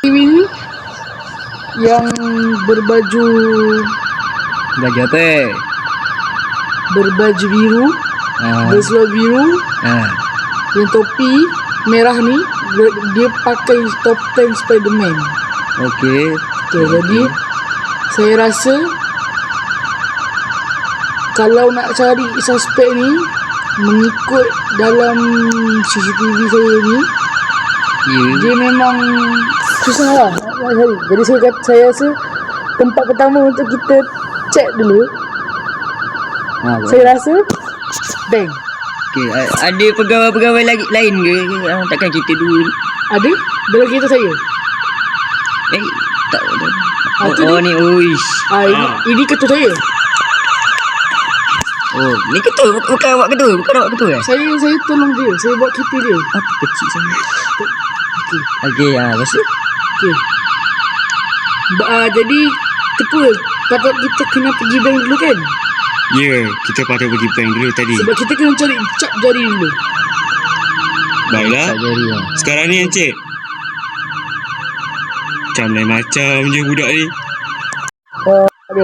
Ini yang berbaju Baju apa? berbaju biru, berseluar biru, yang topi merah ni dia pakai topeng Spiderman. Okey. Jadi saya rasa kalau nak cari suspek ni mengikut dalam CCTV saya ni, dia memang susah lah nak cari. Jadi saya rasa tempat pertama untuk kita check dulu, saya rasa bank. Okey, ada pegawai-pegawai lagi lain ke? Takkan kita dua ni? Ada dalam kereta saya. Tak ada. tu Ni uish. Ini ketua saya. Oh, ni ketua bukan awak ketua, kan? Saya tolong dia, saya buat kereta dia. Apa kecil sangat. Okey, lepas tu? Okey. Jadi ketua, patut kita kena pergi bank dulu kan? Ya, kita patut pergi bank dulu tadi. Sebab kita kena cari cap jari dulu. Baiklah. Tak jari lah. Sekarang ni Encik, macam lain macam je budak ni. Ada.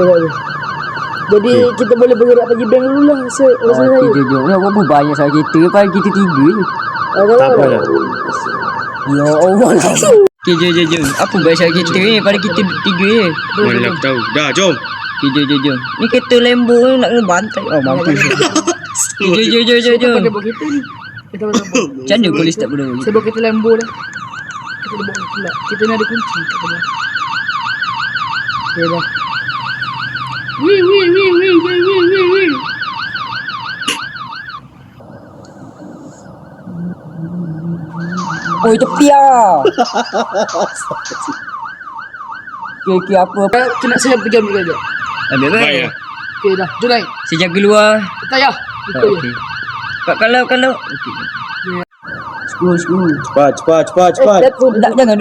Jadi kita boleh bergerak pergi bank dulu lah. Saya. Jom. Apa banyak sangat kereta? Paling kita tiga je. Tak apa lah. Ya Allah lah. Okey, jom. Apa banyak sangat kereta ni? Pada kita tiga je. Mana aku tahu. Dah, jom. Okey, jom. Ni kereta Lambo ni nak kena bantai. Oh, mampus. Jom. Kita bawa kereta ni. Kita bawa Macam mana polis tak peduli? Saya bawa kereta Lambo dah. Kita bawa pula. Kita ni ada kunci kat dalam. Okey dah. Wih. Oh, tepi lah. Okey, apa? Kena saya pergi ambil kejap. Ambil apa? Baik lah. Okey dah. Jom naik. Saya jaga luar. Tak payah. Ikut je. Kalau. Okey. School. Cepat. Jangan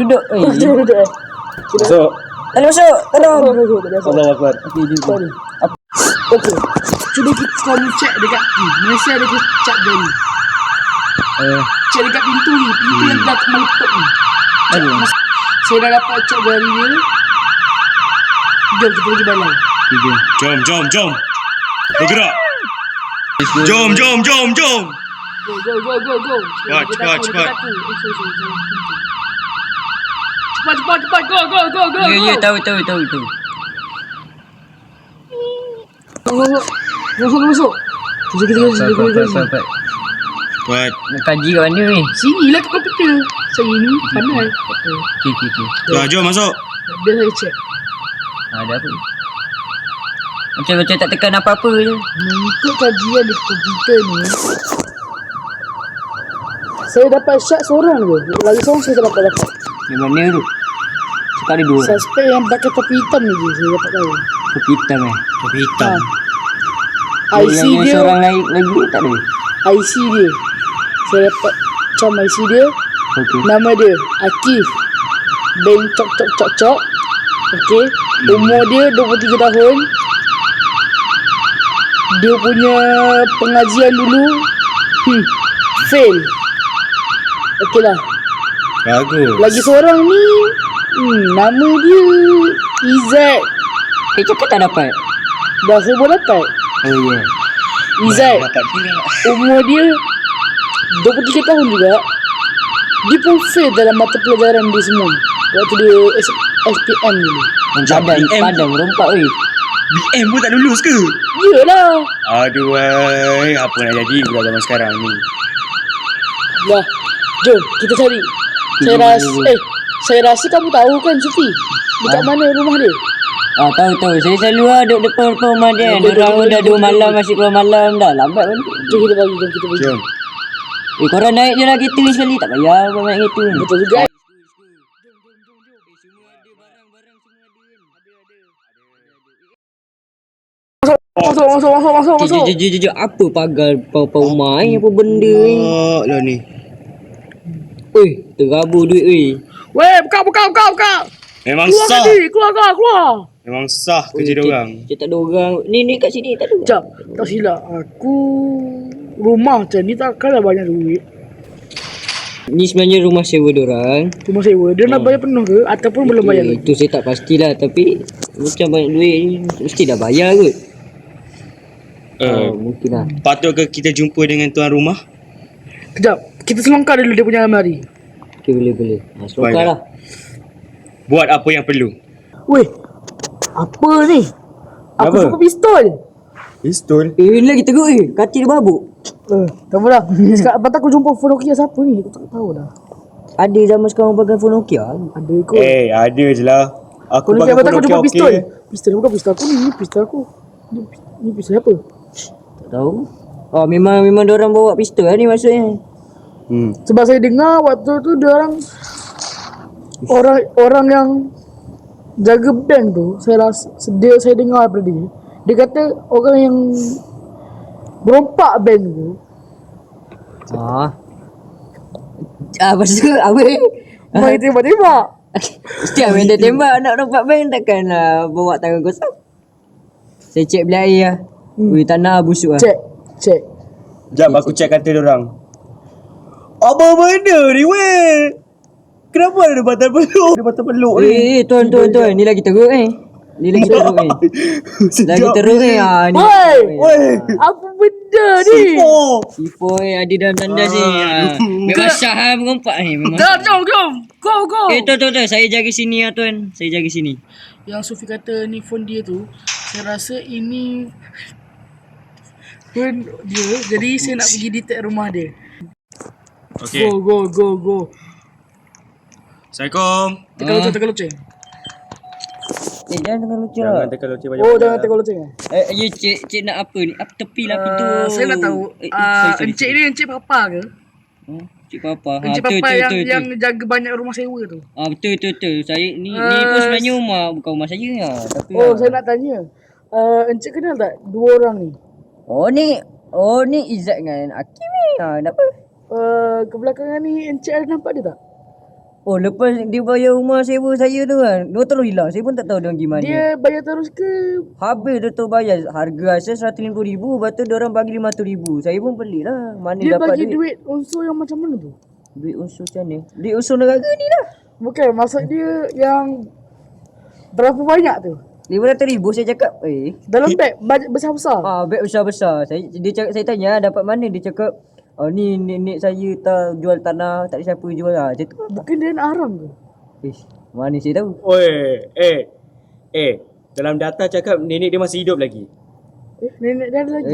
duduk. Jangan duduk. Masuk. Masuk. Tolong. Allahu Akbar. Okey, jom. Okey. Cuba kamu cek dekat Malaysia ada cap jari. Cek dekat pintu ni. Pintu yang dah meletup ni. Saya dah dapat cap jari dia. Jom kita pergi balai. Jom. Bergerak. Jom. Go. Cepat. Cepat. Go. Ya, tahu. Masuk. Kita. Buat. Nak kaji kat mana ni? Sini lah kat komputer. Saya ni pandai. Okey. Dah, jom masuk. Biar saya cek. Ada apa? Macam tak tekan apa-apa je. Mengikut kajian di komputer ni, saya dapat syak seorang je. Lagi seorang saya tak dapat. Yang mana tu? Sekali dua. Suspek yang pakai topi hitam ni je saya dapat tahu. Topi hitam Topi hitam. IC yang dia, seorang lain lagi tak ada. IC dia. Saya dapat macam IC dia. Okey. Nama dia Akif bin Cok. Okey. Umur dia 23 tahun. Dia punya pengajian dulu fail. Okey lah. Bagus. Lagi seorang ni nama dia Izzat. Cakap tak dapat. Dah saya pun dapat. Oh ya. Izzat. Dapat pula. Umur dia 23 tahun juga. Dia pun fail dalam mata pelajaran dia semua. Waktu dia SPM dulu. Padang rompak weh. BM pun tak lulus ke? Yelah. Aduh, apa nak jadi budak zaman sekarang ni? Lah, jom kita cari. Saya rasa kamu tahu kan Sufi dekat mana rumah dia? Tahu. Saya selalu duduk depan rumah dia. Diorang dah 2 malam masih keluar malam dah. Lambat kan? Jom kita pergi. Jom. Korang naik je lah kereta ni sekali. Tak payah korang naik kereta ni. Betul juga. Masuk. Jom. Apa pagar rumah ni? Apa benda ni? Lah ni. Oi, terabur duit weh. Weh, buka. Memang Keluar sah. tadi, keluar. Memang sah kerja dia orang. Macam tak ada orang. Ni kat sini tak ada. Sekejap, tak silap aku rumah macam ni takkanlah banyak duit. Ni sebenarnya rumah sewa diorang. Rumah sewa. Dia nak bayar penuh ke? Ataupun belum bayar lagi? Itu saya tak pastilah. Tapi macam banyak duit ni, mesti dah bayar kot. Mungkin lah. Patut ke kita jumpa dengan tuan rumah? Kejap. Kita selongkar dulu dia punya almari. Okay, boleh. Selongkar Baiklah. lah. Buat apa yang perlu. Weh. Apa ni? Aku Apa? suka pistol. Pistol? Ni lagi teruk Katil dia babuk. Tak apalah. Sekarang patut aku jumpa phone Nokia siapa ni? Aku tak tahu dah. Ada zaman sekarang pakai phone Nokia. Ada kot. Ada je lah. Aku Phone Nokia pakai patut aku phone jumpa Nokia, pistol. okey. Pistol bukan pistol aku ni. Ni pistol aku. Ni pistol siapa? Tak tahu. Memang diorang bawa pistol lah ni maksudnya. Sebab saya dengar waktu tu dia orang yang jaga bank tu, saya dengar daripada dia kata orang yang berompak bank tu Lepas tu apa ni? main tembak-tembak. Mesti lah main dia tembak. Nak nampak main takkan bawa tangan kosong. Saya cek belah air lah. Tanah busuk lah. Cek Sekejap aku check kata diorang. Apa benda ni weh? Kenapa ada batang peluk? Ada batang peluk ni. Tuan. Ni lagi teruk Ni lagi teruk Lagi teruk ni. Woi, apa benda ni? Sifo ada dalam tandas ni. Memang sah mengompak ni. Memang Jom. Go. Tuan. Saya jaga sini lah tuan. Saya jaga sini. Yang Sufi kata ni phone dia tu, saya rasa ini phone dia. Jadi saya nak pergi detect rumah dia. Okay. Go. Assalamualaikum. Tekan loceng. Jangan tengah lucu Jangan lah. tekan loceng banyak. Oh, jangan tekan loceng. You cik nak apa ni? Apa tepi lah pintu. Saya nak tahu. Sorry. Encik ni encik papa ke? Cik Papa. Encik papa yang jaga banyak rumah sewa tu. Betul. Saya ni pun sebenarnya bukan rumah saya lah. Tapi Saya nak tanya. Encik kenal tak dua orang ni? ni Izzat dengan Hakim ni. Kenapa? Kebelakangan ni encik ada nampak dia tak? Lepas dia bayar rumah sewa saya tu kan. Dia terus hilang. Saya pun tak tahu dia pergi mana. Dia bayar terus ke? Habis dia tu bayar. Harga asal RM150,000. Lepas tu diorang bagi RM500,000. Saya pun pelik lah. Mana Dia dapat bagi duit unsur yang macam mana tu? Duit unsur macam ni? Duit unsur negara ni lah. Bukan, maksud dia yang berapa banyak tu? RM500,000 saya cakap. Dalam beg besar-besar. Beg besar-besar. Saya tanya dapat mana. Dia cakap ni nenek saya tak jual tanah. Tak ada siapa jual lah. Macam tu. Bukan dia nak haram ke? Mana saya tahu. Dalam data cakap nenek dia masih hidup lagi. Nenek dia ada lagi?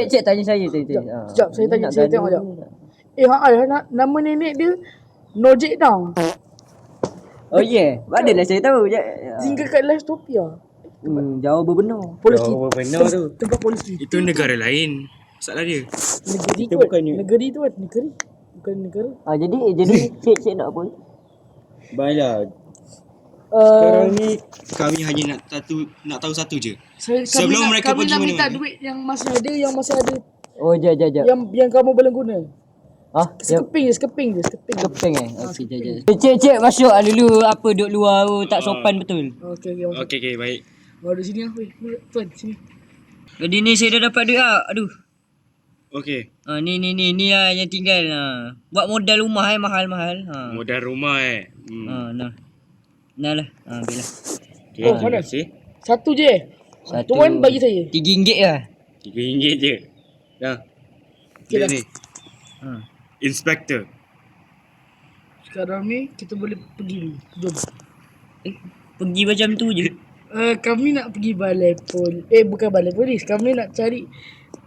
Cik tanya saya. Sekejap, saya tanya. Saya tengok sekejap. Nama nenek dia Nojek Down. Adalah saya tahu. Tinggal kat Lestopia. Jauh berbenar. Polisi. Benar tu. Tempat polisi. Itu negara lain. Masalah dia. Negeri Kita kot. bukannya- Negeri tu kan. Negeri. Bukan negara. Jadi cik nak apa? Baiklah. Sekarang ni kami hanya nak tahu satu je. Sebelum mereka kami pergi nak minta mana-mana. duit yang masih ada. Jap. Yang kamu belum guna. Sekeping Sekeping je. Okey, jap. Cik masuk dulu. Apa duduk luar tu tak sopan betul. Okey. Okey, baik. Baru di sini lah. Tuan, sini. Jadi ni saya dah dapat duit lah. Aduh. Okey. Ni lah yang tinggal. Buat modal rumah mahal-mahal. Modal rumah Nah lah. Ambil lah. Okey, Oh, terima mana? kasih. Satu je. Tuan bagi saya. RM3 lah. RM3 je. Dah. Okey Dia dah. ni. Inspektor. Sekarang ni kita boleh pergi dulu. Jom. Pergi macam tu je. Kami nak pergi balai bukan balai polis. Kami nak cari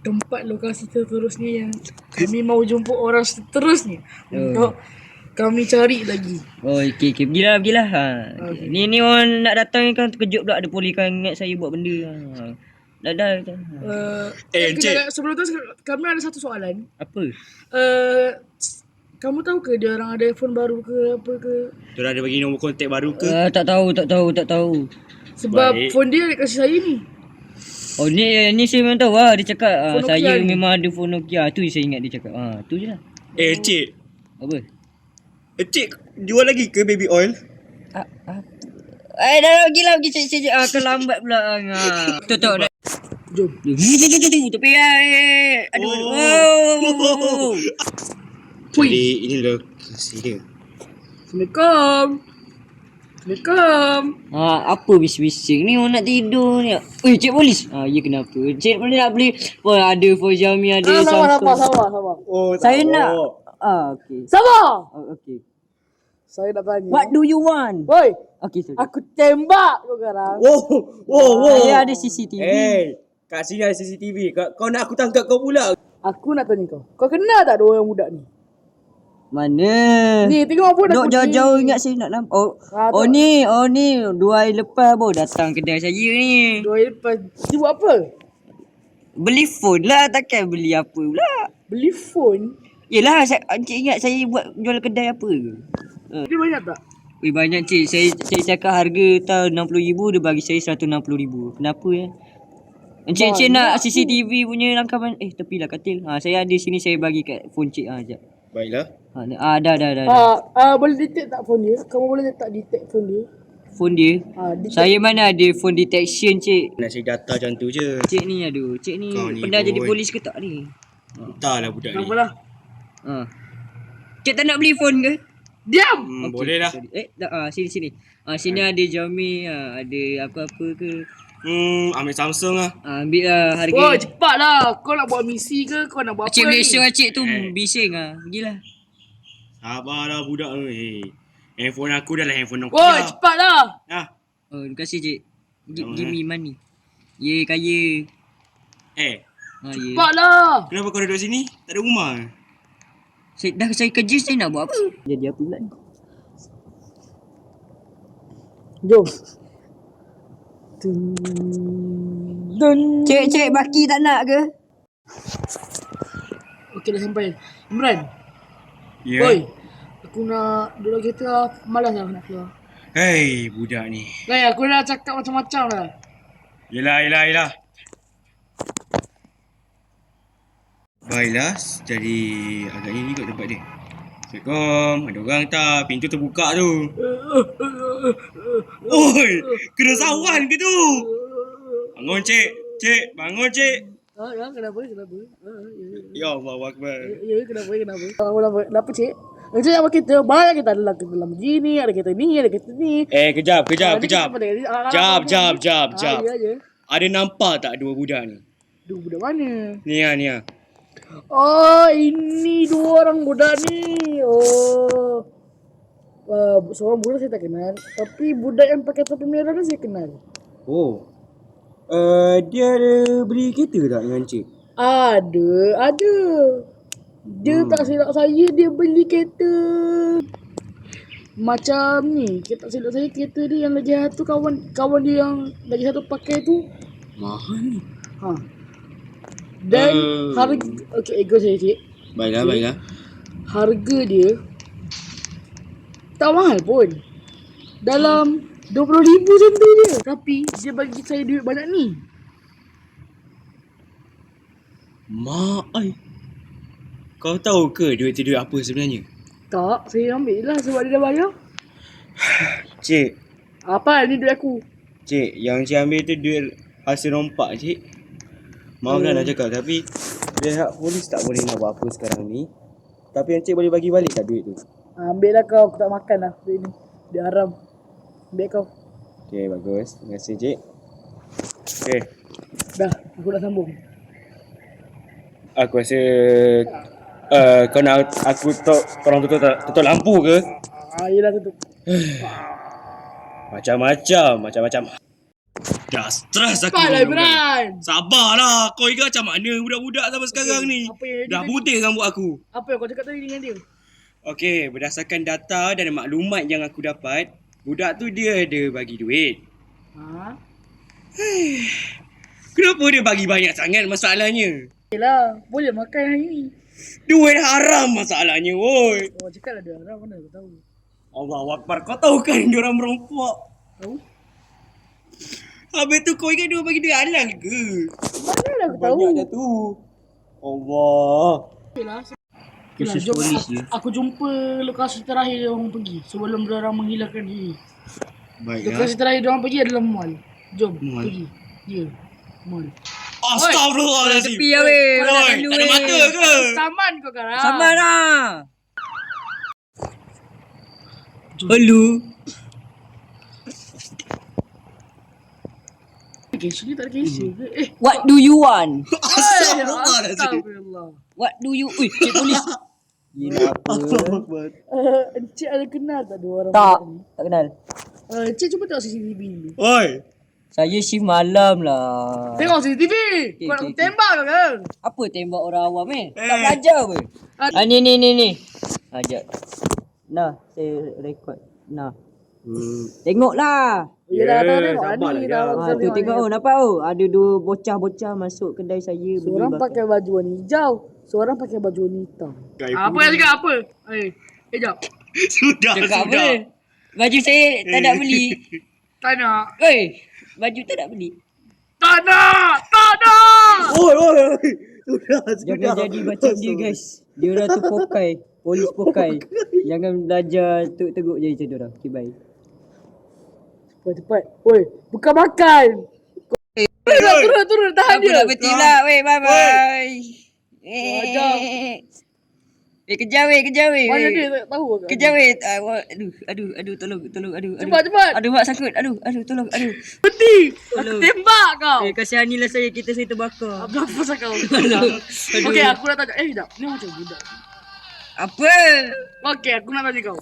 tempat lokasi seterusnya yang kami mau jumpa orang seterusnya untuk kami cari lagi. Okey. Pergilah. Ni orang nak datang kan terkejut pula ada polis kan ingat saya buat benda. Dah. Encik. Sebelum tu kami ada satu soalan. Apa? Kamu tahu ke dia orang ada iPhone baru ke apa ke? Diorang ada bagi nombor kontak baru ke? Tak tahu. Sebab Baik. phone dia kasih saya ni. Ni saya memang tahu lah. Dia cakap Phone saya Nokia ni. memang ada phone Nokia. Tu je saya ingat dia cakap. Tu je lah. Encik. Apa? Encik jual lagi ke baby oil? Dah pergi cik. Kelambat pula. Tu. Jom. Tepi lah. Aduh. Jadi ini lokasi dia. Assalamualaikum. Assalamualaikum. Apa bising-bising ni orang nak tidur ni. Cik polis. Ya kenapa? Cik boleh nak beli ada for Xiaomi, ada Samsung. Sabar. Oh, Saya nak. Okey. Sabar. Okey. Saya nak tanya. What do you want? Woi, Okey, sorry. aku tembak kau sekarang. Wow. Saya ada CCTV. Kat sini ada CCTV. Kau nak aku tangkap kau pula. Aku nak tanya kau. Kau kenal tak dua orang budak ni? Mana? Ni tengok apa dah Dok jauh-jauh ingat saya nak nampak. Oh ni 2 hari lepas baru datang kedai saya ni. 2 hari lepas. Dia buat apa? Beli phone lah, takkan beli apa pula. Beli phone. Yelah, encik ingat saya buat jual kedai apa ke? Dia banyak tak? Banyak cik. Saya cakap harga tahun 60,000, dia bagi saya 160,000. Kenapa ya? Encik nak CCTV punya rangkaman. Tepilah katil. Saya ada sini, saya bagi kat phone cik. Sekejap. Baiklah. Dah. Boleh detect tak phone dia? Kamu boleh tak detect phone dia? Phone dia? Detect. Saya mana ada phone detection cik. Nak cari data macam tu je. Cik ni pernah boy. jadi polis ke tak ni? Entahlah budak ni. Apalah. Cik tak nak beli phone ke? Diam. Okey, boleh lah. Sorry. Sini. Sini ada Xiaomi, ada apa-apa ke? Ambil Samsung lah. Ambil lah harga. Oh, cepatlah. Kau nak buat misi ke? Kau nak buat apa Cik ni? Malaysia cik tu bising Pergilah. Sabarlah budak ni. Handphone aku dah lah handphone Nokia. Oh, cepatlah. Terima kasih cik. Give me money. Ye kaya. Ya. Cepatlah. Kenapa kau duduk sini? Tak ada rumah? Saya kerja, saya nak buat apa? Jadi apa pula ni? Jom. Cik baki tak nak ke? Okey, dah sampai. Imran. Ya. Oi. Aku nak duduk kereta lah. Malas lah nak keluar. Hei, budak ni. Aku dah cakap macam-macam lah. Yelah. Baiklah, jadi agaknya ni kot tempat dia. Assalamualaikum, ada orang tak? Pintu terbuka tu. Oi, kena sawan ke tu? Bangun cik, bangun cik. Ya, kenapa? Ya Allah Akbar. Ya, kenapa cik? Cik apa kita? Banyak kita ada dalam begini, ada kita ni, ada kita ni. Kejap. Jap. Ya. Ada nampak tak dua budak ni? Dua budak mana? Ni ah. Oh, ini dua orang budak ni. Oh. Seorang budak saya tak kenal. Tapi budak yang pakai topi merah ni saya kenal. Oh. Dia ada beli kereta tak dengan cik? Ada. Dia tak silap saya, dia beli kereta. Macam ni, tak silap saya kereta dia yang lagi satu kawan dia yang lagi satu pakai tu. Mahal ni. Dan harga ego saya cik. Baiklah. Harga dia tak mahal pun. Dalam 20,000 macam tu je. Tapi dia bagi saya duit banyak ni. Mak ai. Kau tahu ke duit tu duit apa sebenarnya? Tak, saya ambil lah sebab dia dah bayar. Cik, Apa ni duit aku? cik, yang cik ambil tu duit hasil rompak cik. Maaflah nak cakap tapi pihak polis tak boleh nak buat apa sekarang ni. Tapi yang cik boleh bagi balik tak duit tu? Ambil lah kau, aku tak makan lah duit ni. Dia haram. Ambil kau. Okey, bagus. Terima kasih cik. Okey, Dah, aku nak sambung. aku rasa kau nak aku korang tutup lampu ke? Yelah tutup. Macam-macam. Dah stres aku. Cepatlah Imran. Sabarlah. Kau ingat macam mana budak-budak sampai sekarang ni? Apa yang Dah dia- putih rambut aku. Apa yang kau cakap tadi dengan dia? Okey, berdasarkan data dan maklumat yang aku dapat, budak tu dia ada bagi duit. Kenapa dia bagi banyak sangat masalahnya? Yelah, boleh makan hari ni. Duit haram masalahnya, woi. Oh, cakap lah dia haram, mana aku tahu. Allahu Akbar, kau tahu kan dia orang merompak? Tahu? Habis tu kau ingat dia bagi duit halal ke? Mana lah aku tahu. Banyak dah tu. Allah. Okeylah, Khusus jom polis je. aku jumpa lokasi terakhir dia orang pergi sebelum dia orang menghilangkan diri. Baiklah. Lokasi terakhir dia orang pergi adalah mall. Jom, Mall. pergi. Ya, mall. Astagfirullahalazim. Tepi lah weh. Oi, tak ada mata ke? Saman kau sekarang. Sabar lah. Hello. Kesu ni tak ada kesu ke? What do you want? Astagfirullah. What do you... Ui, cik polis. Gila apa? Encik ada kenal tak dua orang? Tak, tak kenal. Encik cuba tengok CCTV dulu. Oi. Saya shift malam lah. Tengok CCTV. Kau nak okey. tembak ke kan? Apa tembak orang awam tak belajar apa? Ni. Ajak. Nah, saya rekod. Nah. Tengoklah. Yelah, tak tengok sabar ni lah, dah. Tu tengok nampak ada dua bocah-bocah masuk kedai saya. Seorang pakai baju warna hijau, seorang pakai baju warna hitam. Apa yang cakap apa? Jap. Sudah. Cakap apa? Baju saya tak nak beli. Tak nak. Oi, baju tak nak beli. Tak nak. Oi. Sudah. Jangan jadi macam dia guys. Dia orang tu pokai. Polis pokai. Jangan belajar teguk je macam dia orang. Okay, bye. Cepat. Oi, bukan makan. Turun. Tahan Aku dia. nak berhenti lah. Weh, bye-bye. Wajah. Kejar weh. Mana dia tak tahu ke? Kejar weh. Aduh, tolong. Aduh. Cepat. Aduh, mak sakut. Aduh, tolong. Aduh. Berhenti. Aku Tolong. tembak kau. Kasihanilah saya. Kita saya terbakar. Apa pasal kau? Aduh. Okey, aku nak tanya. Jap. Ni macam budak. Apa? Okey, aku nak tanya kau.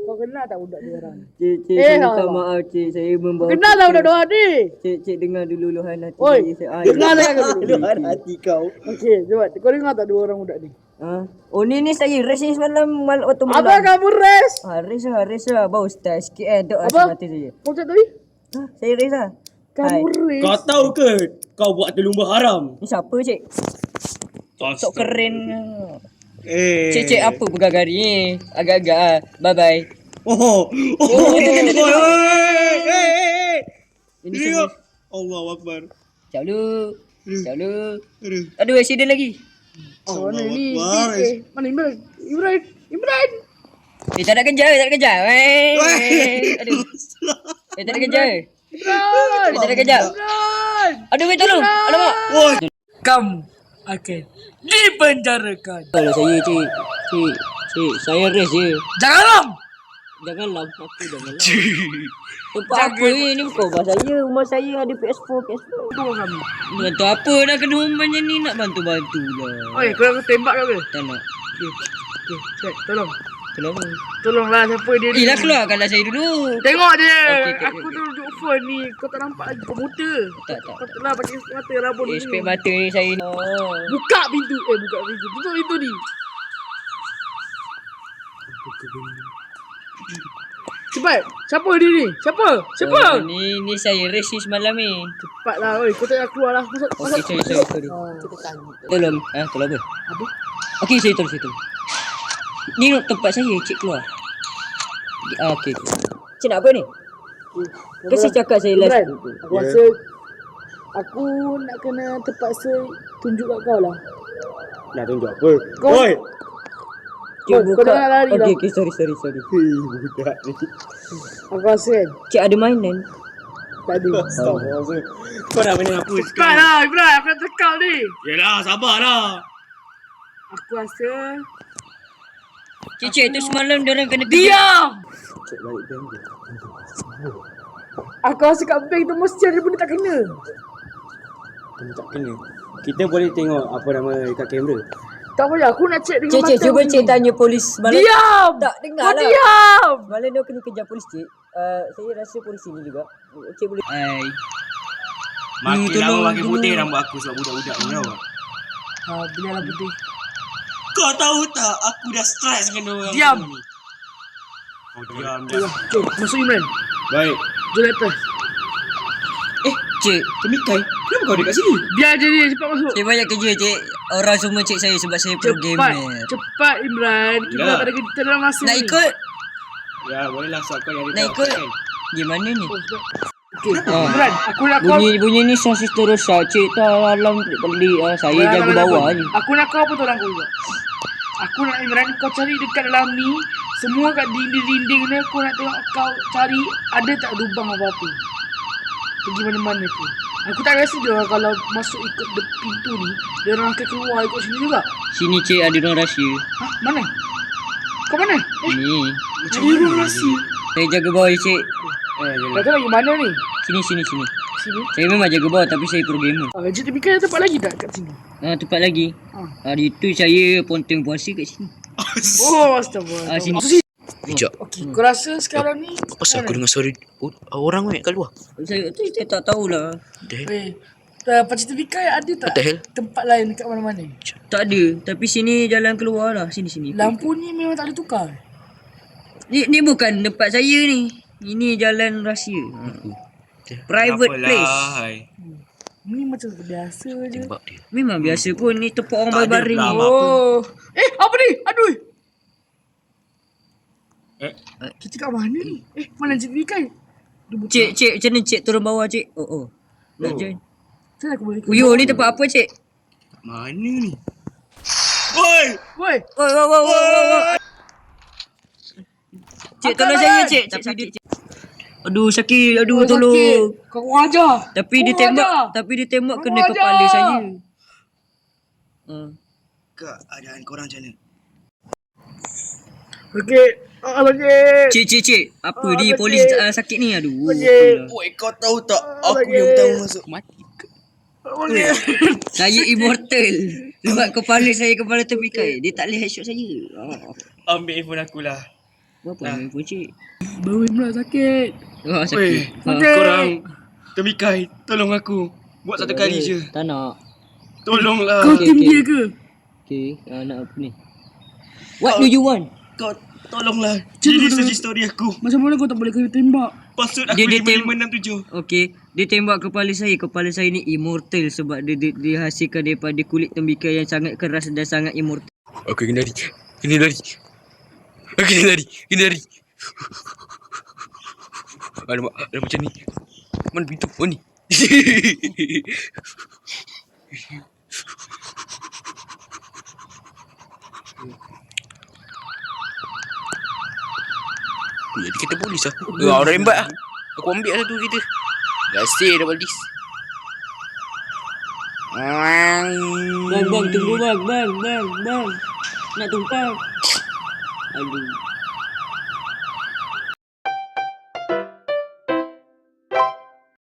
Kau kenal tak budak dia orang? Cik, minta Allah. maaf cik. Saya membawa Kenal tak budak dia orang ni? Cik dengar dulu luahan hati Oi, saya. dengar tak kau dulu? Luar hati kau. Okey, cepat. Kau dengar tak dua orang budak ni? Oh ni saya race ni semalam waktu malam. Apa kamu res? Race lah. Bau style sikit Dok Apa? asal mata saya. Kau cakap tadi? Saya race lah. Kamu res? Kau tahu ke kau buat terlumba haram? Ni siapa cik? Sok keren. Eh. Cik apa pegang ni? Agak-agak. Bye-bye. Oh. Ini Ini semua. Allahu Akbar. Sekejap dulu. Aduh. Aduh, accident lagi. Oh, mana Allahu ni? Akbar. Mana Imran? Imran. Tak nak kejar. Aduh. Tak nak kejar. Imran. Tak nak kejar. Imran. Aduh, weh tolong. Alamak. Woi. Kamu akan dipenjarakan. Kalau saya cik, saya race je. Janganlah. Janganlah. Tempat apa ni? Ni bukan rumah saya. Rumah saya ada PS4. Tunggu kami. Bantu apa nak kena rumahnya ni? Nak bantu-bantu lah. Oi, kau nak tembak ke apa? Tak nak. Okey, cepat. Tolong. Kenapa? Tolonglah siapa dia ni. Dah keluarkanlah saya dulu. Tengok dia. Okey. Aku tu duduk phone ni. Kau tak nampak lagi. Kau buta. Tak. Patutlah pakai mata rabun ni. Spek mata ni saya ni. Buka pintu. Buka pintu. Tutup pintu ni. Cepat. Siapa dia ni? Siapa? Ni saya race semalam ni. Cepatlah. Oi, kau tak payah keluar lah. Masuk. Okey, sorry. Tolong. Tolong apa? Apa? Okey, saya tolong. Ni tempat saya, cik keluar. Okey. Cik nak apa ni? Kasih cakap saya last. Imran, aku rasa aku nak kena terpaksa tunjuk kat kau lah. Nak tunjuk apa? Kau- Oi. Cik Kau jangan lari lah. Okey, sorry. Budak ni. Aku rasa kan. Cik ada mainan. Tak ada. Astagfirullah. Kau nak main apa Cepat sekarang? lah Imran. Aku nak cakap ni. Yalah, sabarlah. Aku rasa. Cik tu semalam dia orang kena Diam. Cek balik bank dia. Aku rasa kat bank tu mesti ada benda tak kena. Kena tak kena. Kita boleh tengok apa nama dekat kamera. Tak payah. Aku nak check dengan mata. Cik, cuba aku cik ni. tanya polis semalam. Diam. Tak dengar Kau lah. diam. Semalam dia kena kejar polis cik. Saya rasa polis sini juga. Cik boleh. Hai. Makin tolong, lama makin putih tolong. rambut aku sebab budak-budak ni tau. Bila lah putih. Kau tahu tak aku dah stres dengan orang Diam. ni. Kau diam. Jom. Masuk Imran. Baik. Jom atas. Cik, Kemikai, kenapa kau dekat sini? Biar je dia cepat masuk. saya banyak kerja cik. Orang semua cik saya sebab saya pro gamer. Cepat Imran. Kita Ya. tak ada kita dalam masa Nak ni. ikut? Ya, bolehlah sebab kau yang Nak ikut? Gimana ni? Oh, cepat. Okey. Imran, aku nak kau. Bunyi ni sasis terosak cik. Tak alam beli saya Tak, jaga tak, bawah tak. je. Aku nak kau apa tu orang kau juga. Aku nak Imran kau cari dekat dalam ni. Semua kat dinding-dinding ni aku nak tengok kau cari ada tak lubang apa-apa. Pergi mana-mana tu. Aku tak rasa dia orang kalau masuk ikut pintu ni, dia orang akan keluar ikut sini juga. Sini cik ada orang rahsia. Hah? Mana? Kau mana? Ni. Hero rahsia. Saya jaga bawah cik. Kau tahu lagi mana ni? Sini. Sini. Saya memang jaga bawah tapi saya programmer. Encik Temikai ada tempat lagi tak kat sini? Tempat lagi. Hari tu saya ponteng puasa kat sini. Oh, astagfirullah. Sini. Bijak. Okey, kau rasa sekarang ni Apa pasal aku dengar suara orang kat luar? Saya tak tahulah. Pakcik Temikai ada tak What the hell? tempat lain dekat mana-mana? Tak ada. Tapi sini jalan keluar lah. Sini. Lampu ni memang tak ada tukar. Ni bukan tempat saya ni. Ini jalan rahsia. Private place. Ni macam biasa je. Tembak dia. Memang biasa pun. Ni tempat orang Tak ada baring. drama. Oh. Apa ni? Aduh. Eh? Kita kat mana ni? Mana Encik Temikai? Cik, macam mana cik turun bawah cik? Oh. Nak join. Macam mana aku boleh? Uyo, ni tempat apa cik? Mana ni? Woi! Woi. Cik tolong saya cik. Aduh Syakir, tolong. Sakit. Kau ajar. Tapi dia tembak kena Kau kepala ajar. saya. Keadaan korang macam mana? Okey. Okey. Cik. Apa di sakit. polis sakit ni? Aduh. Sakit. Woi, kau tahu tak? Aku yang pertama masuk. Mati ke? Okey. Saya immortal. Sebab kepala saya kepala Temikai. Dia tak boleh headshot saya. Ambil handphone aku lah. Berapa yang pun cik? Baru pula sakit. Sakit. Korang Temikai, tolong aku. Buat satu kali je. Tak nak. Tolonglah. Kau Okey, tim okey. dia ke? Okay. Nak apa ni? What do you want? Kau tolonglah. Jadi search story aku. Macam mana kau tak boleh kena tembak? Password aku Dia 5567. Okay. Dia tembak kepala saya. Kepala saya ni immortal sebab dia dihasilkan daripada kulit Temikai yang sangat keras dan sangat immortal. Aku kena lari. Alamak, macam ni. Mana pintu? Oh ni. Jadi kita polis lah. Orang rembat lah. Aku ambil lah tu kita. Gasih dah polis. Bang, tunggu bang. Nak tumpang. Aduh.